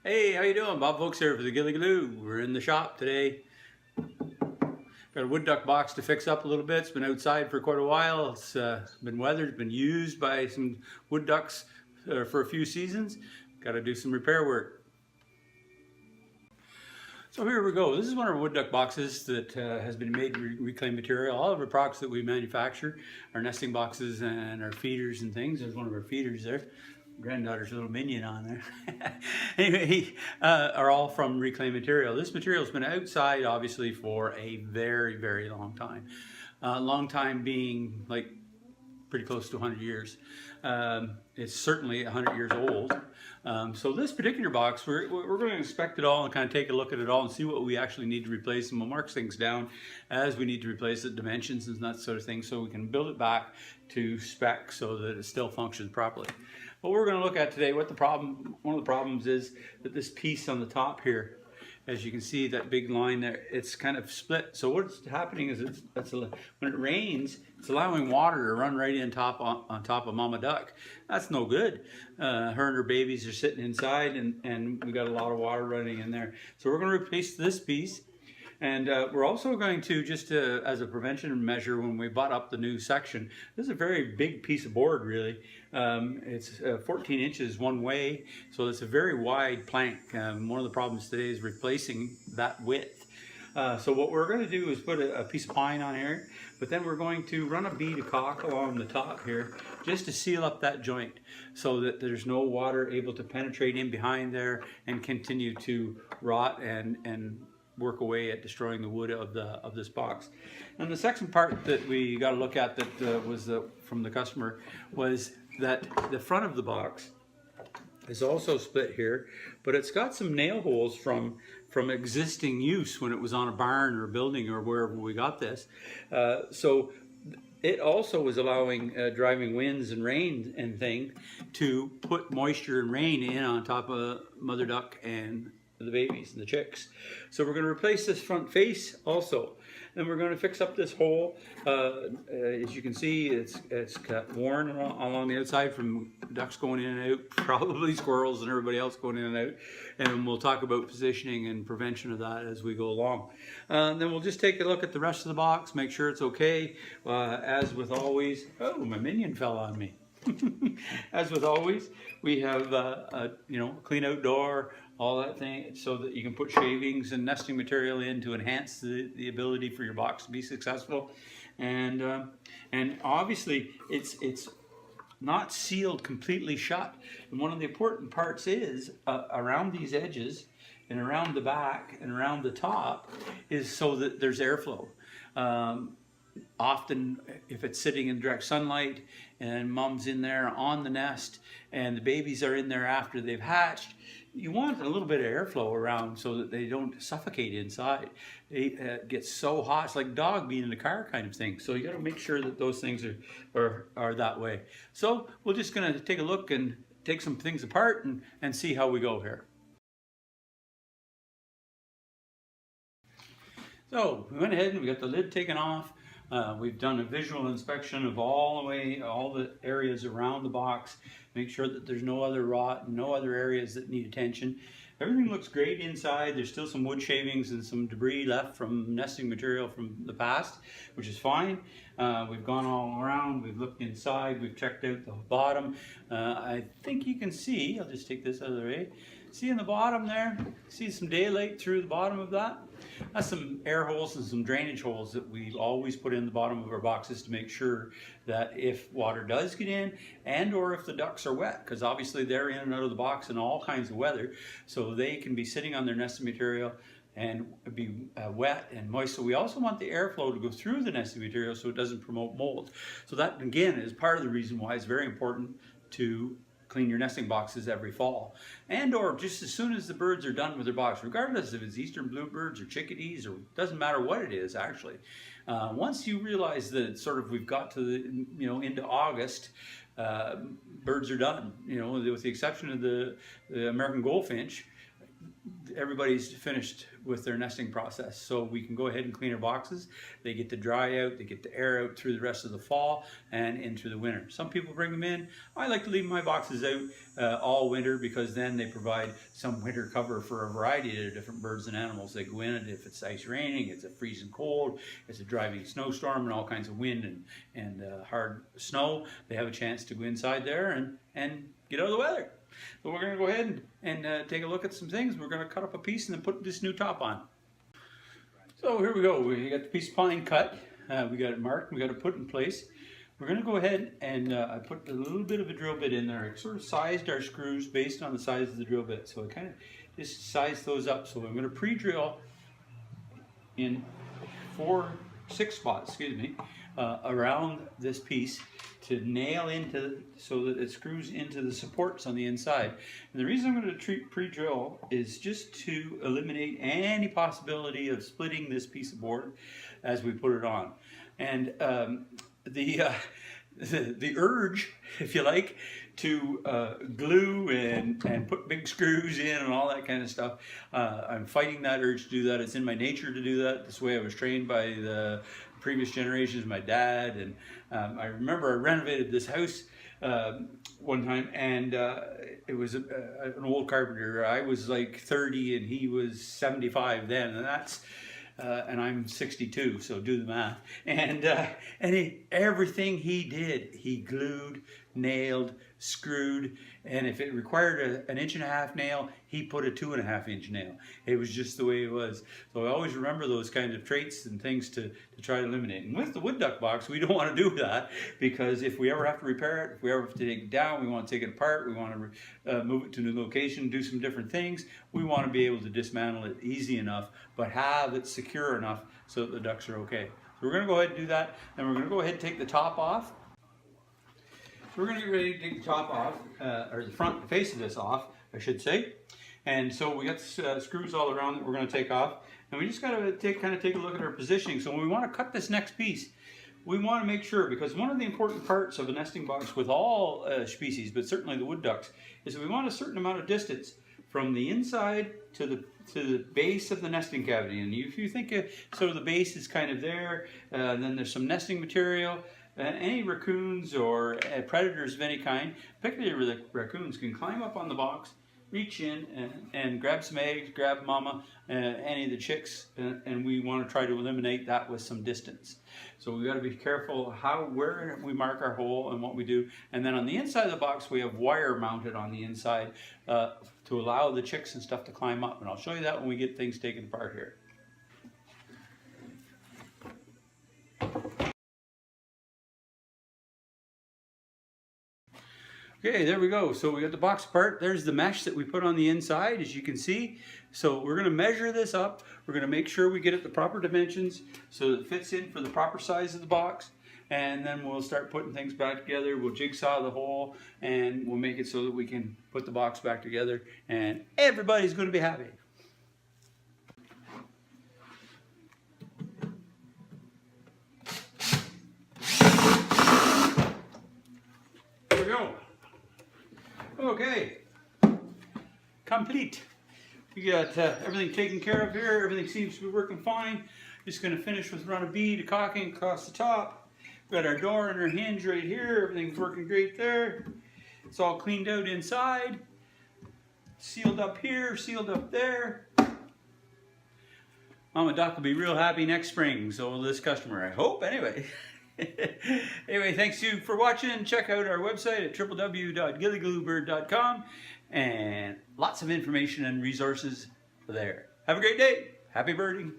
Hey, how you doing? Bob Folks here for the Gilly Glue. We're in the shop today. Got a wood duck box to fix up a little bit. It's been outside for quite a while. It's been weathered, been used by some wood ducks for a few seasons. Got to do some repair work. So here we go. This is one of our wood duck boxes that has been made with reclaimed material. All of our products that we manufacture, our nesting boxes and our feeders and things. There's one of our feeders there. Granddaughter's little minion on there. Anyway, are all from reclaimed material. This material has been outside obviously for a very, very long time. Long time being like pretty close to 100 years. It's certainly 100 years old. So this particular box, we're going to inspect it all and kind of take a look at it all and see what we actually need to replace, and we'll mark things down as we need to replace it, dimensions and that sort of thing, so we can build it back to spec so that it still functions properly. What we're going to look at today, one of the problems is that this piece on the top here, as you can see, that big line there, it's kind of split. So what's happening is when it rains, it's allowing water to run right on top of Mama Duck. That's no good. Her and her babies are sitting inside, and we got a lot of water running in there. So we're going to replace this piece. And we're also going to, just as a prevention measure, when we bought up the new section, this is a very big piece of board, really. It's 14 inches one way, so it's a very wide plank. One of the problems today is replacing that width. So what we're going to do is put a piece of pine on here, but then we're going to run a bead of caulk along the top here just to seal up that joint so that there's no water able to penetrate in behind there and continue to rot and work away at destroying the wood of this box. And the second part that we got to look at that was from the customer was that the front of the box is also split here, but it's got some nail holes from existing use when it was on a barn or a building or wherever we got this. So it also was allowing driving winds and rain and thing to put moisture and rain in on top of mother duck and the babies and the chicks. So we're going to replace this front face also, and we're going to fix up this hole. As you can see, it's got worn along the outside from ducks going in and out, probably squirrels and everybody else going in and out, and we'll talk about positioning and prevention of that as we go along. Then we'll just take a look at the rest of the box, make sure it's okay. As with always, oh, my minion fell on me. As with always, we have clean outdoor, all that thing, so that you can put shavings and nesting material in to enhance the ability for your box to be successful. And obviously it's not sealed completely shut. And one of the important parts is around these edges and around the back and around the top is so that there's airflow. Often, if it's sitting in direct sunlight and mom's in there on the nest and the babies are in there after they've hatched, you want a little bit of airflow around so that they don't suffocate inside. It gets so hot, it's like dog being in the car kind of thing. So you got to make sure that those things are that way. So we're just going to take a look and take some things apart and see how we go here. So we went ahead and we got the lid taken off. We've done a visual inspection of all the areas around the box, make sure that there's no other rot, no other areas that need attention. Everything looks great inside. There's still some wood shavings and some debris left from nesting material from the past, which is fine. We've gone all around, we've looked inside, we've checked out the bottom. I think you can see, I'll just take this out of the way. See in the bottom there, see some daylight through the bottom of that? That's some air holes and some drainage holes that we always put in the bottom of our boxes to make sure that if water does get in and or if the ducks are wet, because obviously they're in and out of the box in all kinds of weather, so they can be sitting on their nesting material and be wet and moist. So we also want the airflow to go through the nesting material so it doesn't promote mold. So that again is part of the reason why it's very important to clean your nesting boxes every fall, and or just as soon as the birds are done with their box, regardless if it's eastern bluebirds or chickadees, or doesn't matter what it is actually. Once you realize that sort of we've got to the, into August, birds are done, with the exception of the American goldfinch. Everybody's finished with their nesting process. So we can go ahead and clean our boxes. They get to dry out, they get the air out through the rest of the fall and into the winter. Some people bring them in. I like to leave my boxes out all winter because then they provide some winter cover for a variety of different birds and animals. They go in it if it's ice raining, it's a freezing cold, it's a driving snowstorm and all kinds of wind and hard snow. They have a chance to go inside there and get out of the weather. So we're going to go ahead and take a look at some things. We're going to cut up a piece and then put this new top on. So here we go. We got the piece of pine cut. We got it marked. We got it put in place. We're going to go ahead and I put a little bit of a drill bit in there. I sort of sized our screws based on the size of the drill bit. So I kind of just sized those up. So I'm going to pre-drill in 6 spots, around this piece to nail into so that it screws into the supports on the inside. And the reason I'm going to pre-drill is just to eliminate any possibility of splitting this piece of board as we put it on. And the urge, if you like, to glue and put big screws in and all that kind of stuff, I'm fighting that urge to do that. It's in my nature to do that. This way I was trained by the previous generations, my dad, and I remember I renovated this house one time, and it was an old carpenter. I was like 30 and he was 75 then, and that's and I'm 62, so do the math. And everything he did, he glued, nailed, screwed, and if it required an 1.5-inch nail, he put a 2.5-inch nail. It was just the way it was. So I always remember those kinds of traits and things to try to eliminate. And with the wood duck box, we don't want to do that, because if we ever have to repair it, if we ever have to take it down, we want to take it apart, we want to move it to a new location, do some different things, we want to be able to dismantle it easy enough, but have it secure enough so that the ducks are okay. So we're going to go ahead and do that, and we're going to go ahead and take the top off. So we're going to get ready to take the top off, or the front face of this off, I should say. And so we got screws all around that we're going to take off. And we just got to take a look at our positioning. So when we want to cut this next piece, we want to make sure, because one of the important parts of a nesting box with all species, but certainly the wood ducks, is that we want a certain amount of distance from the inside to the base of the nesting cavity. And if you think so the base is kind of there, then there's some nesting material. Any raccoons or predators of any kind, particularly the raccoons, can climb up on the box, reach in and grab some eggs, grab mama, any of the chicks, and we want to try to eliminate that with some distance. So we've got to be careful where we mark our hole and what we do. And then on the inside of the box, we have wire mounted on the inside to allow the chicks and stuff to climb up. And I'll show you that when we get things taken apart here. Okay, there we go. So we got the box apart. There's the mesh that we put on the inside, as you can see. So we're going to measure this up. We're going to make sure we get it the proper dimensions so that it fits in for the proper size of the box. And then we'll start putting things back together. We'll jigsaw the hole and we'll make it so that we can put the box back together and everybody's going to be happy. There we go. Okay, complete. We got everything taken care of here. Everything seems to be working fine. Just going to finish with run a bead, a caulking across the top. We got our door and our hinge right here. Everything's working great there. It's all cleaned out inside. Sealed up here, sealed up there. Mama Duck will be real happy next spring. So will this customer, I hope. Anyway. Anyway, thanks you for watching. Check out our website at www.gillygluebird.com and lots of information and resources there. Have a great day. Happy birding.